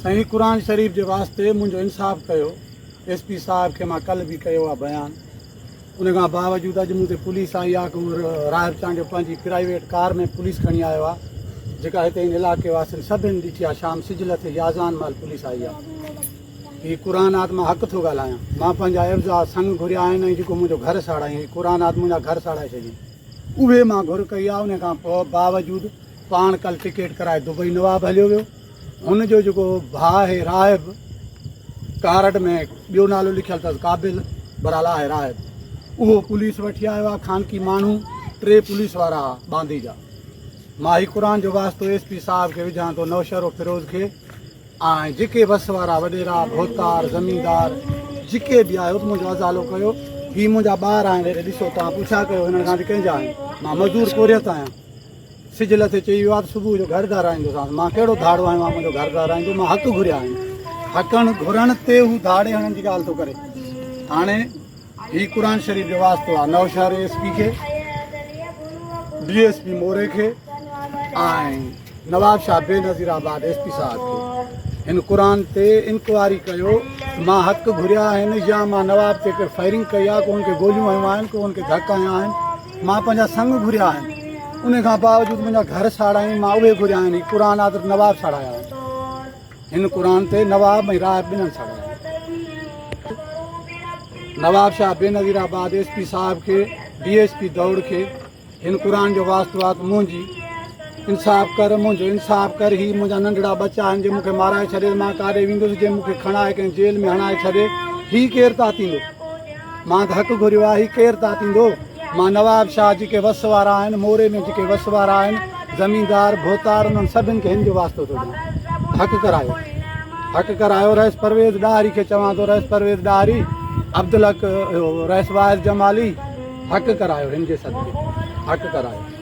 सही कुरान शरीफ़ के वास्ते मुझे इंसाफ़ कयो। SP साहब के मां कल भी कयो आहे बयान। उन खां बावजूदि अॼु मूं पुलिस आई आहे कि राहिब चांडियो पंहिंजी प्राइवेट कार में पुलिस खणी आयो आहे, जेका हिते इन इलाइक़े वासियुनि सभिनी ॾिठी आहे। शाम सिजल थे याज़ान महिल पुलिस आई आहे। हीअ क़ुरान आद मां हक़ थो ॻाल्हायां। मां पंहिंजा एवज़ा संग घुरिया आहिनि ऐं जेको मुंहिंजो घर साड़ाई क़ुरान आद मुंहिंजा घर साड़ाए छॾियईं, उहे मां घुर कई आहे। उन खां पोइ बावजूदि पाण कल टिकट कराए दुबई नवाब हलियो वियो। हुनजो जेको भाउ आहे राहिब, कारड में ॿियो नालो लिखियलु अथसि काबिल, बराल आहे राहिब, उहो पुलिस वठी आयो आहे। खानकी माण्हू 3 पुलिस वारा बांदी जा। मां ही क़ुरान जो वास्तो SP साहब खे विझां थो, नौशर फिरोज़ खे, ऐं जेके बस वारा वॾेरा भोतार ज़मींदार जेके बि आहियो मुंहिंजो अज़ालो कयो। ही मुंहिंजा ॿार आहिनि, हेॾे ॾिसो तव्हां पुछा कयो हिननि खां कंहिंजा आहिनि। मां मज़दूर कोरियत आहियां। सिजल ते चई वियो आहे त सुबुह जो घर धाराईंदोसांसि। मां कहिड़ो धाड़ो आहियो आहे मुंहिंजो घर धाराईंदो? मां हक़ घुरिया आहिनि। हक़नि घुरण ते हू धाड़े हणण जी ॻाल्हि थो करे। हाणे ही क़ुरान शरीफ़ जो वास्तो आहे नौशहर SP खे, DSP मोरे खे ऐं नवाब शाह बेनज़ीराबाद SP साहब खे। हिन क़ुरान ते इंक्वायरी कयो। मां हक़ घुरिया आहिनि या मां नवाब ते के फायरिंग कई आहे, को उनखे गोलियूं हयूं आहिनि, को उनखे धक हया आहिनि। मां पंहिंजा संग घुरिया आहिनि। उन खां बावजूदि मुंहिंजा घर साड़ाई, मां उहे घुरिया आहिनि। क़ुरान आदर नवाब साड़ाया आहिनि। हिन क़ुरान ते नवाब ऐं राहिब ॿिन्हिनि साड़ाया आहिनि। नवाब शाह बेनज़ीराबाद SP साहब खे, DSP दौड़ खे हिन क़ुरान जो वास्तो आहे त मुंहिंजी इंसाफ़ कर, मुंहिंजो इंसाफ़ कर। ही मुंहिंजा नंढड़ा बच्चा आहिनि, जे मूंखे माराए छॾे मां काॾे वेंदुसि, जे मूंखे खणाए कंहिं जेल में हणाए छॾे, ही केरु था थींदो? मां त हक़ घुरियो आहे, ही केरु था थींदो? मां नवाब शाह जेके वस वारा आहिनि, मोरे में जेके वस वारा आहिनि, ज़मींदार भोतार, उन्हनि सभिनि खे हिन जो वास्तो थो ॾियां। हक़ करायो, हक़ करायो। रईस परवेज़ ॾारी खे चवां थो, रईस परवेज़ ॾारी, अब्दुल हक रईस वाहिद जमाली, हक़ करायो। हिन जे सदके हक़ करायो।